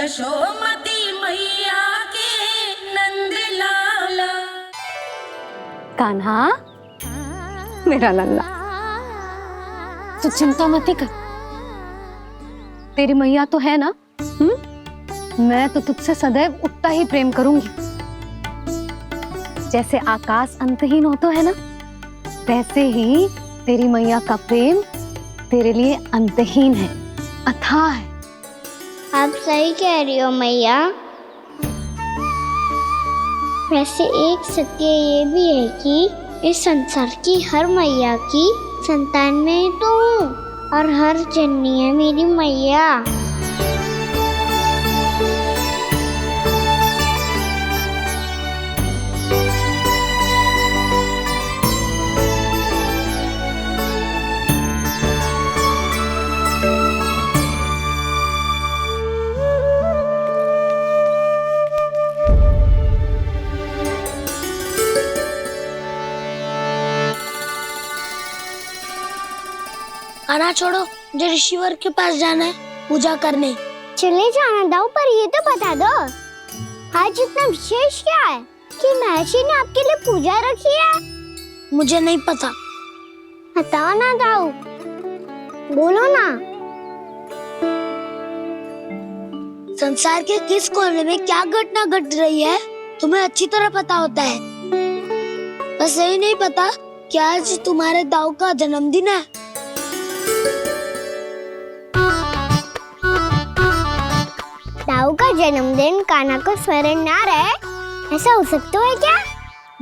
यशोमती मैया के नंद लाला। कान्हा मेरा लल्ला, तू चिंता मत कर, तेरी मैया तो है ना। मैं तो तुझसे सदैव उतना ही प्रेम करूंगी। जैसे आकाश अंतहीन होता है ना, वैसे ही तेरी मैया का प्रेम तेरे लिए अंतहीन है, अथाह है। आप सही कह रही हो मैया। वैसे एक सत्य ये भी है कि इस संसार की हर मैया की संतान में तो हूँ, और हर जननी है मेरी मैया। आना छोड़ो, मुझे ऋषिवर के पास जाना है पूजा करने। चले जाना दाऊ, पर ये तो बता दो आज इतना विशेष क्या है कि महर्षि ने आपके लिए पूजा रखी है? मुझे नहीं पता। बताओ ना दाऊ, बोलो ना। संसार के किस कोने में क्या घटना घट रही है तुम्हें अच्छी तरह पता होता है। बस यही नहीं पता कि आज तुम्हारे दाऊ का जन्मदिन है। दाऊ का जन्मदिन कान्हा को स्मरण ना रहे, ऐसा हो सकता है क्या?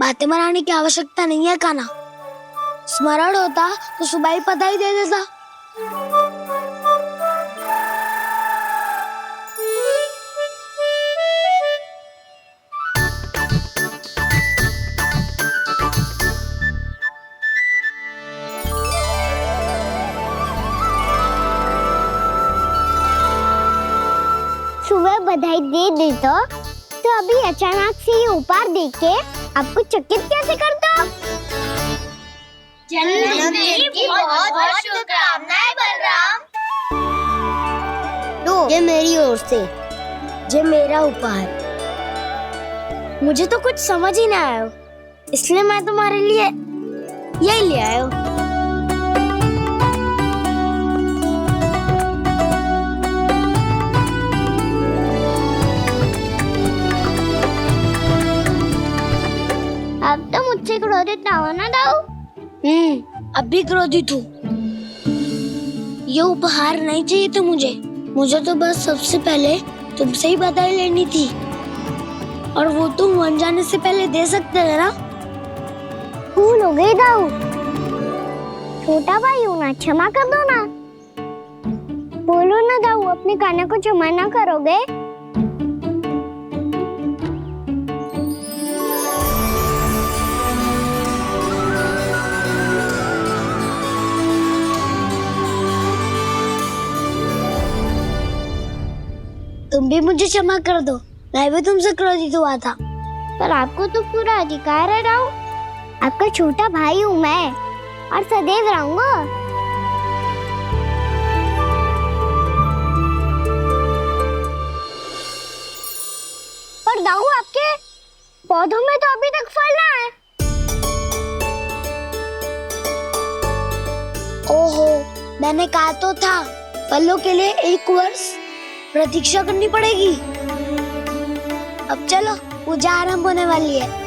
बातें बनाने की आवश्यकता नहीं है कान्हा। स्मरण होता तो सुबह ही पता ही दे देता। सुबह बधाई दे दी तो अभी अचानक से ये उपहार देख के आपको चकित कैसे कर दो? जन्मदिन की बहुत-बहुत शुभकामनाएं बलराम। लो, ये मेरी ओर से। ये मेरा उपहार। मुझे तो कुछ समझ ही ना आया, इसलिए मैं तुम्हारे लिए यही ले आया हूँ। अब तो मुझसे क्रोधित ना हो ना दाऊ। अब भी क्रोधित हूँ। ये उपहार नहीं चाहिए था मुझे तो बस सबसे पहले तुमसे ही बधाई लेनी थी, और वो तुम बन जाने से पहले दे सकते थे ना। भूल हो गई दाऊ, छोटा भाई हूँ ना, क्षमा कर दो ना। बोलो ना दाऊ, अपने कान्हा को क्षमा ना करोगे? तुम भी मुझे क्षमा कर दो, मैं भी तुमसे क्रोधित हुआ था। पर आपको तो पूरा अधिकार है दाऊ, आपका छोटा भाई हूँ मैं, और सदैव रहूंगा। पर दाऊ, आपके पौधों में तो अभी तक फल ना है। ओहो, मैंने कहा तो था फलों के लिए 1 वर्ष प्रतीक्षा करनी पड़ेगी। अब चलो, पूजा आरंभ होने वाली है।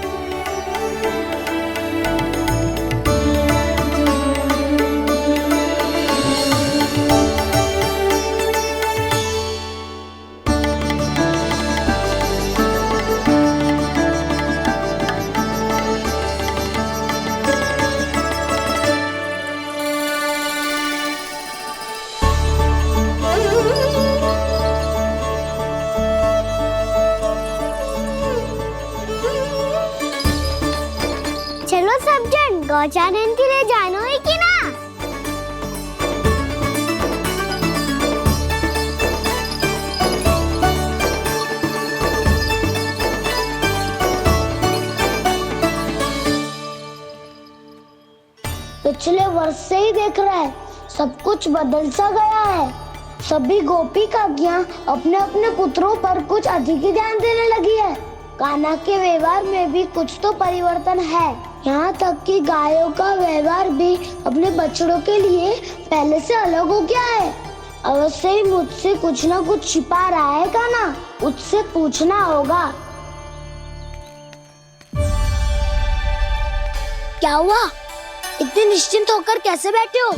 चलो सब जन गौचारण के लिए जानो है कि ना? पिछले वर्ष से ही देख रहा है, सब कुछ बदल सा गया है। सभी गोपी काकियां अपने अपने पुत्रों पर कुछ अधिक ही ध्यान देने लगी है। कान्हा के व्यवहार में भी कुछ तो परिवर्तन है। यहाँ तक कि गायों का व्यवहार भी अपने बछड़ों के लिए पहले से अलग हो गया है। अवश्य ही मुझसे कुछ ना कुछ छिपा रहा है कान्हा, उससे पूछना होगा। क्या हुआ? इतने निश्चिंत होकर कैसे बैठे हो?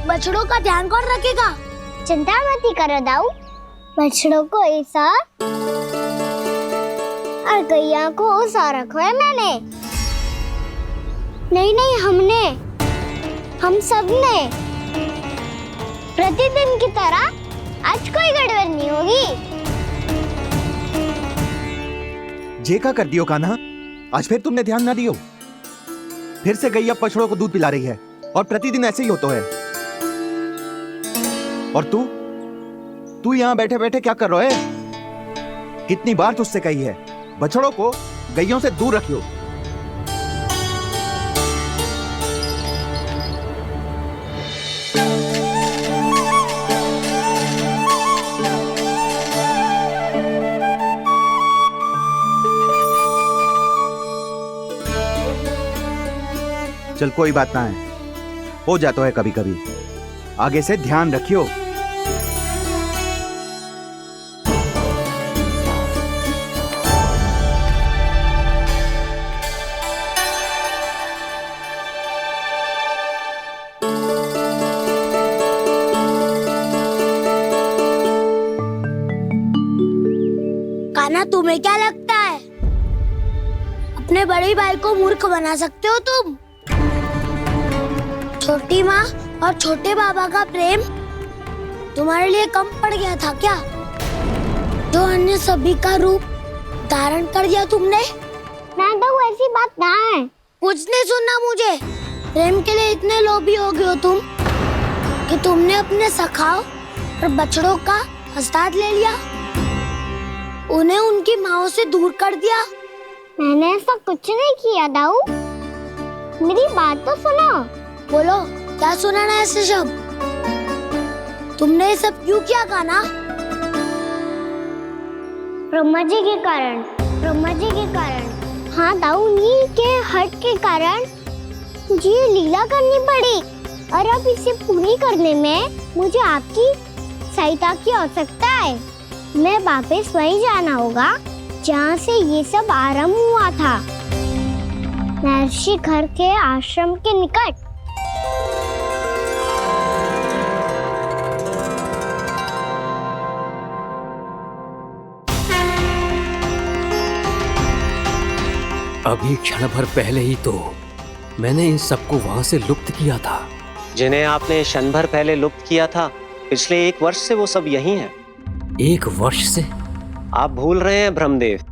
बछड़ों का ध्यान कौन रखेगा? चिंता मत करो दाऊ, बछड़ों को ऐसा और गैया को ऐसा रखा है मैंने। नहीं, हम सब ने प्रतिदिन की तरह आज कोई गड़बड़ नहीं होगी। जे का कर दियो कान्हा, आज फिर तुमने ध्यान ना दियो। फिर से गैया बछड़ों को दूध पिला रही है और प्रतिदिन ऐसे ही होता है। और तू यहाँ बैठे बैठे क्या कर रहा है? कितनी बार तुझसे कही है बछड़ों को गैयों से दूर रखियो। चल कोई बात ना है, हो जाता है कभी कभी। आगे से ध्यान रखियो। कान्हा, तुम्हें क्या लगता है अपने बड़े भाई को मूर्ख बना सकते हो तुम? छोटी माँ और छोटे बाबा का प्रेम तुम्हारे लिए कम पड़ गया था क्या? जो अन्य सभी का रूप धारण कर दिया तुमने? ना तो ऐसी बात ना है। कुछ नहीं सुनना मुझे। प्रेम के लिए इतने लोभी हो गए हो तुम कि तुमने अपने सखाओ और बछड़ों का हस्ताक्षर ले लिया, उन्हें उनकी माँओं से दूर कर दिया। मैंने ऐसा कुछ नहीं किया दाऊ, मेरी बात तो सुनो। बोलो, क्या सुनाना है ऐसे शब्द? तुमने ये सब क्यों किया कान्हा? ब्रह्मा जी के कारण। हाँ दाऊ, उन्हीं के हट के कारण मुझे ये लीला करनी पड़ी, और अब इसे पूरी करने में मुझे आपकी सहायता की आवश्यकता है। मैं वापस वहीं जाना होगा जहाँ से ये सब आरंभ हुआ था, महर्षि घर के आश्रम के निकट। अभी क्षण भर पहले ही तो मैंने इन सबको वहां से लुप्त किया था। जिन्हें आपने क्षण भर पहले लुप्त किया था, पिछले 1 वर्ष से वो सब यही हैं। 1 वर्ष से? आप भूल रहे हैं ब्रह्मदेव।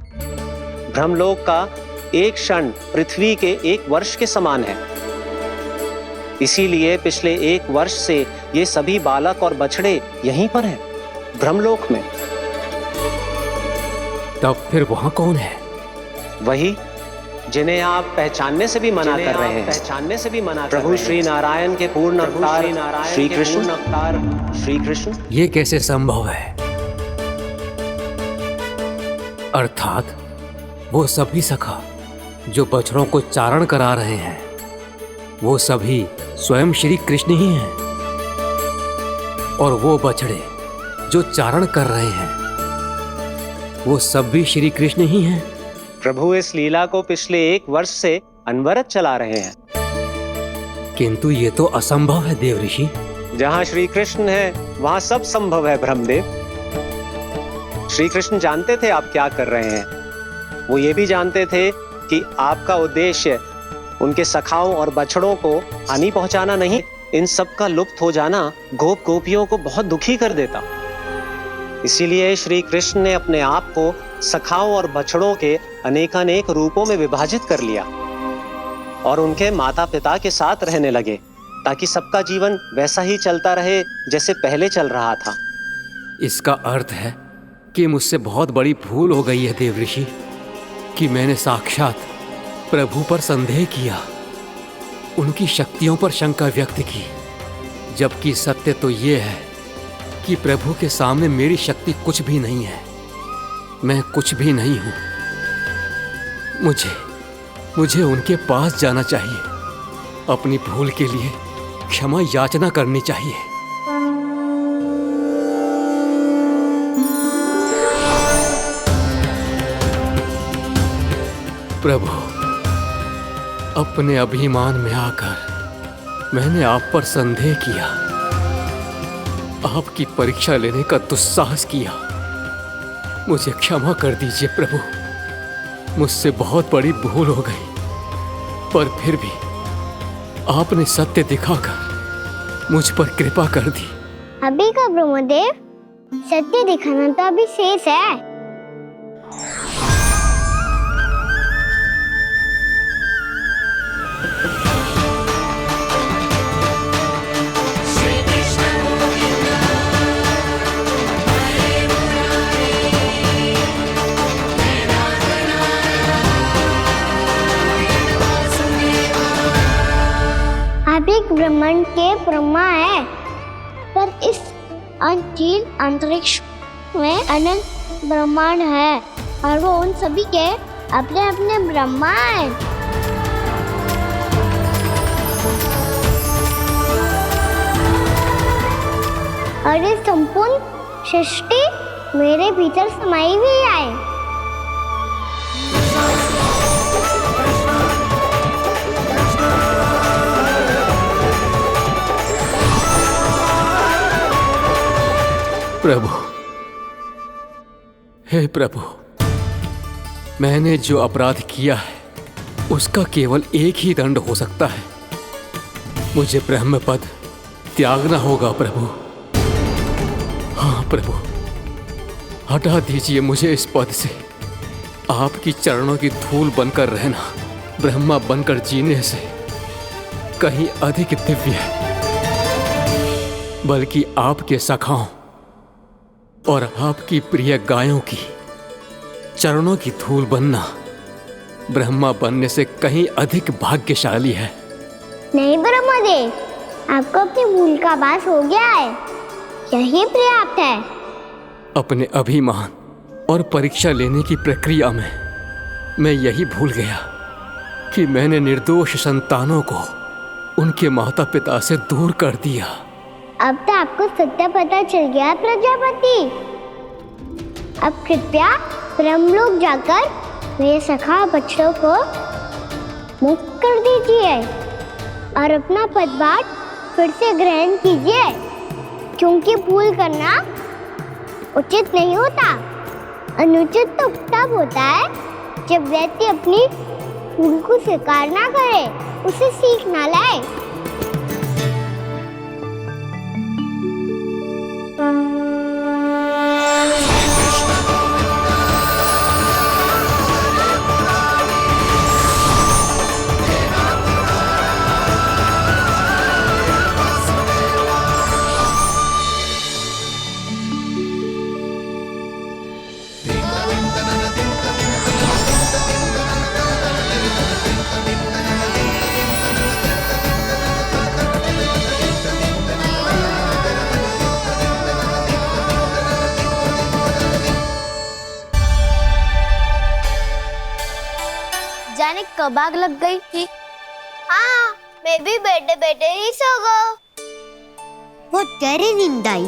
ब्रह्मलोक का एक क्षण पृथ्वी के 1 वर्ष के समान है। इसीलिए पिछले 1 वर्ष से ये सभी बालक और बछड़े यहीं पर हैं, ब्रह्मलोक में। तब फिर वहां कौन है? वही जिन्हें आप पहचानने से भी मना कर रहे हैं। प्रभु श्री नारायण के पूर्ण अवतार श्री कृष्ण। ये कैसे संभव है? अर्थात वो सभी सखा जो बछड़ों को चारण करा रहे हैं, वो सभी स्वयं श्री कृष्ण ही हैं। और वो बछड़े जो चारण कर रहे हैं, वो सब भी श्री कृष्ण ही हैं। प्रभु इस लीला को पिछले 1 वर्ष से अनवरत चला रहे हैं। किंतु ये तो असंभव है देव ऋषि। जहाँ श्री कृष्ण है वहाँ सब संभव है ब्रह्मदेव। श्री कृष्ण जानते थे आप क्या कर रहे हैं। वो ये भी जानते थे कि आपका उद्देश्य उनके सखाओं और बछड़ों को हानि पहुंचाना नहीं। इन सब का लुप्त हो जाना गोप गोपियों को बहुत दुखी कर देता। इसीलिए श्री कृष्ण ने अपने आप को सखाओं और बछड़ों के अनेकानेक रूपों में विभाजित कर लिया और उनके माता पिता के साथ रहने लगे, ताकि सबका जीवन वैसा ही चलता रहे जैसे पहले चल रहा था। इसका अर्थ है कि मुझसे बहुत बड़ी भूल हो गई है देव ऋषि, कि मैंने साक्षात प्रभु पर संदेह किया, उनकी शक्तियों पर शंका व्यक्त की, जबकि सत्य तो ये है कि प्रभु के सामने मेरी शक्ति कुछ भी नहीं है। मैं कुछ भी नहीं हूं। मुझे उनके पास जाना चाहिए। अपनी भूल के लिए क्षमा याचना करनी चाहिए। प्रभु, अपने अभिमान में आकर मैंने आप पर संदेह किया, आपकी परीक्षा लेने का दुस्साहस किया। मुझे क्षमा कर दीजिए प्रभु, मुझसे बहुत बड़ी भूल हो गई। पर फिर भी आपने सत्य दिखाकर मुझ पर कृपा कर दी। अभी का ब्रह्मदेव, सत्य दिखाना तो अभी शेष है। आप एक ब्रह्मांड के ब्रह्मा है, पर इस अनंत अंतरिक्ष में अनंत ब्रह्मांड है और वो उन सभी के अपने अपने ब्रह्मा हैं। और ये संपूर्ण सृष्टि मेरे भीतर समाई हुई है। प्रभु, हे प्रभु, मैंने जो अपराध किया है उसका केवल एक ही दंड हो सकता है। मुझे ब्रह्म पद त्यागना होगा प्रभु। हाँ प्रभु, हटा दीजिए मुझे इस पद से। आपकी चरणों की धूल बनकर रहना ब्रह्मा बनकर जीने से कहीं अधिक दिव्य है। बल्कि आपके सखाओं और आपकी प्रिय गायों की चरणों की धूल बनना ब्रह्मा बनने से कहीं अधिक भाग्यशाली है। नहीं ब्रह्मदेव, आपको अपनी भूल का आभास हो गया है, यही पर्याप्त है। अपने अभिमान और परीक्षा लेने की प्रक्रिया में मैं यही भूल गया कि मैंने निर्दोष संतानों को उनके माता पिता से दूर कर दिया। अब तो आपको सत्य पता चल गया प्रजापति। अब कृपया ब्रह्मलोक जाकर मेरे सखा बच्चों को मुक्त कर दीजिए और अपना पदभार फिर से ग्रहण कीजिए, क्योंकि भूल करना उचित नहीं होता। अनुचित तो तब होता है जब व्यक्ति अपनी भूल को स्वीकार ना करे, उसे सीख ना लाए। जाने कब आग लग गई थी। हाँ, मैं भी बैठे बैठे ही सो गया। वो तेरी नींद आई।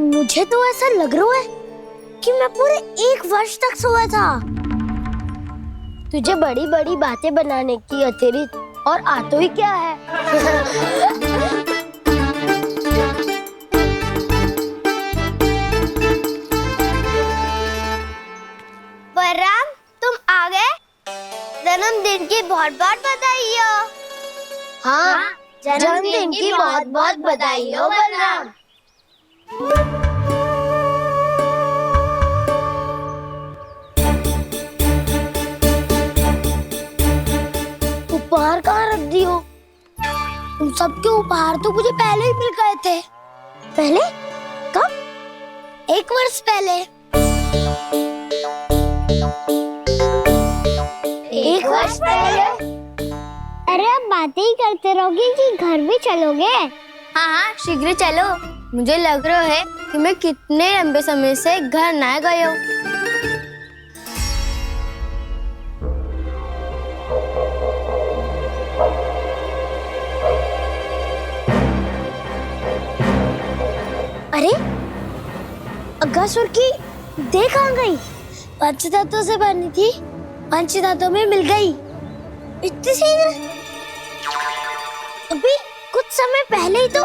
मुझे तो ऐसा लग रहा है कि मैं पूरे 1 वर्ष तक सोया था। तुझे बड़ी बड़ी बातें बनाने की अतिरिक्त और आता ही क्या है। बलराम, तुम आ गए? जन्मदिन की बहुत बहुत बधाई हो। हाँ, जन्मदिन की बहुत बहुत बधाई हो बलराम। उपहार कहाँ रख दी हो? तुम सबके उपहार तो मुझे पहले ही मिल गए थे। पहले? कब? 1 वर्ष पहले। 1 वर्ष पहले? अरे अब बातें ही करते रहोगे कि घर भी चलोगे? हाँ हाँ शीघ्र चलो। मुझे लग रहा है कि मैं कितने लंबे समय से घर ना गई हूँ। अरे अगासुर की देह कहाँ गई? पंचतत्वों से बनी थी, पंचतत्वों में मिल गई। इतनी शीघ्र? अभी कुछ समय पहले ही तो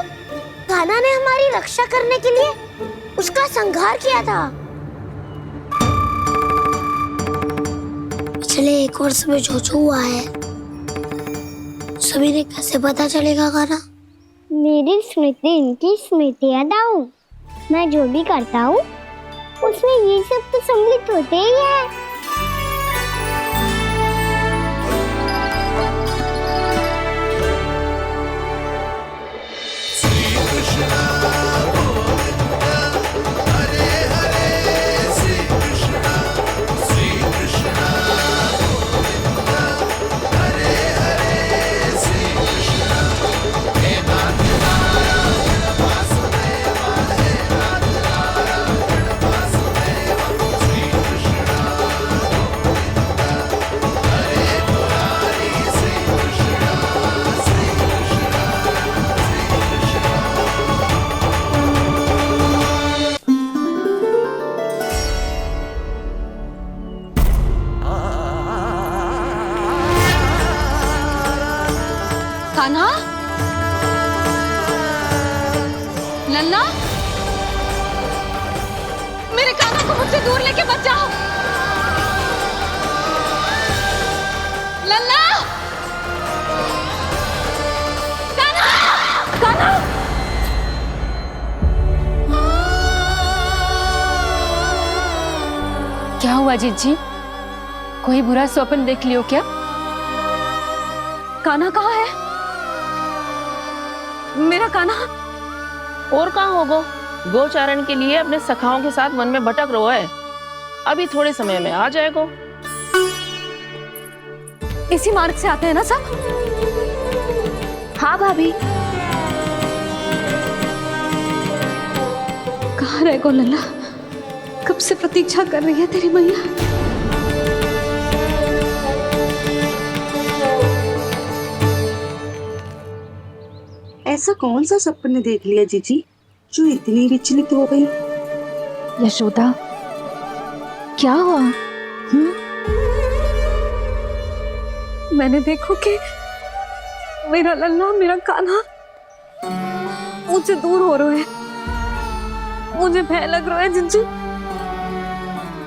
कान्हा ने हमारी रक्षा करने के लिए उसका संहार किया था। पिछले 1 वर्ष में जो हुआ है सभी ने कैसे पता चलेगा कान्हा? मेरी स्मृति इनकी स्मृति है दाऊ। मैं जो भी करता हूँ उसमें ये सब तो सम्मिलित होते ही है। कान्हा, लल्ला, मेरे कान्हा को मुझसे दूर लेके मत जाओ। लल्ला, कान्हा, कान्हा। क्या हुआ जीजी? कोई बुरा स्वप्न देख लियो क्या? कान्हा कहाँ है? मेरा कान्हा? और कहाँ होगो? गोचारण के लिए अपने सखाओं के साथ वन में भटक रहा है। अभी थोड़े समय में आ जाएगा। इसी मार्ग से आते हैं ना सब? हाँ भाभी। कहाँ रह गो लल्ला? कब से प्रतीक्षा कर रही है तेरी मैया। ऐसा कौन सा सपने देख लिया जीजी जो इतनी विचलित हो गई? यशोदा, क्या हुआ? मैंने देखो कि मेरा लल्ला, मेरा कान्हा मुझसे दूर हो रहे हैं। मुझे भय लग रहा है जिंजू,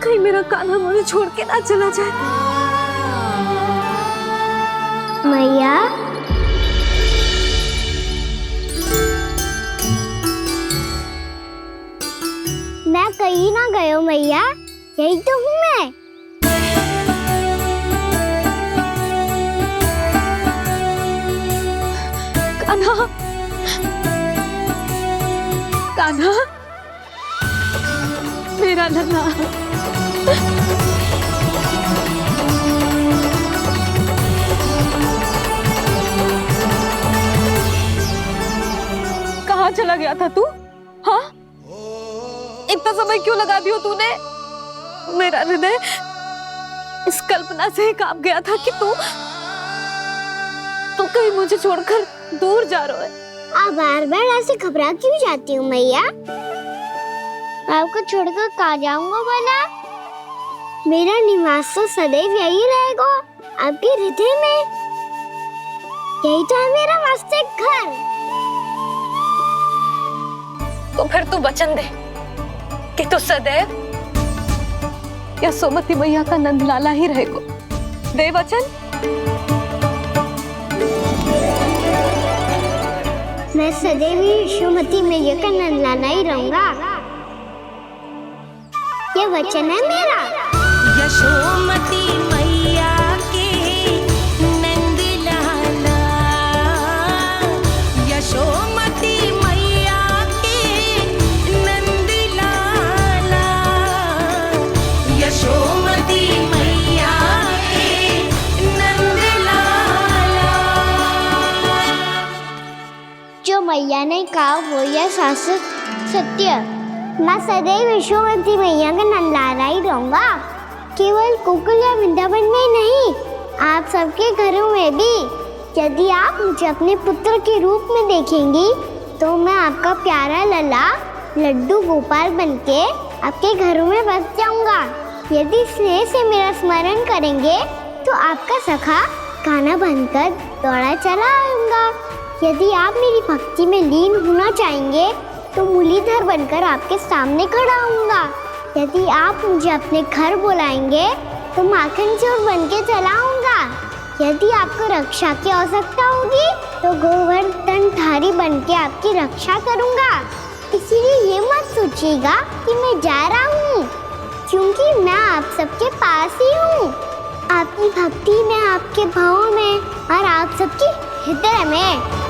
कहीं मेरा कान्हा मुझे छोड़ के ना चला जाए। मैया, मैं कहीं ना गया हूँ मैया, यही तो हूँ मैं। कान्हा, कान्हा, मेरा लल्ला। कहाँ चला गया था तू? हाँ, इतना समय क्यों लगा दियो तूने? मेरा हृदय इस कल्पना से ही कांप गया था कि तू कहीं मुझे छोड़कर दूर जा रहा है। आप बार बार ऐसे घबरा क्यों जाती हूँ मैया? आपको छोड़कर कहाँ जाऊंगा भला? मेरा निवास तो सदैव यही रहेगा, आपके हृदय में। यही तो है मेरा वास्तविक घर। तो फिर तू वचन दे कि तू सदैव यशोमती मैया का नंदलाला ही रहेगा। दे वचन। मैं सदैव यशोमती मैया का नंदलाला ही रहूंगा, ये वचन है मेरा। यशोमती मैया के नंदलाला, यशोमती मैया के नंदलाला, यशोमती मैया के नंदलाला। जो मैया ने ने कहा वो यह शाश्वत सत्य। मैं सदैव यशोमती मैया का नंदलाला ही रहूंगा, केवल गोकुल या वृंदावन में नहीं, आप सबके घरों में भी। यदि आप मुझे अपने पुत्र के रूप में देखेंगी तो मैं आपका प्यारा लला लड्डू गोपाल बनके आपके घरों में बस जाऊंगा। यदि स्नेह से मेरा स्मरण करेंगे तो आपका सखा गाना बनकर दौड़ा चला आऊंगा। यदि आप मेरी भक्ति में लीन होना चाहेंगे तो मुरलीधर बनकर आपके सामने खड़ा होऊंगा। यदि आप मुझे अपने घर बुलाएंगे तो माखन चोर बनके चला आऊंगा। यदि आपको रक्षा की आवश्यकता होगी तो गोवर्धनधारी बनके आपकी रक्षा करूंगा। इसीलिए ये मत सोचिएगा कि मैं जा रहा हूँ, क्योंकि मैं आप सबके पास ही हूँ, आपकी भक्ति में, आपके भाव में और आप सबके हृदय में।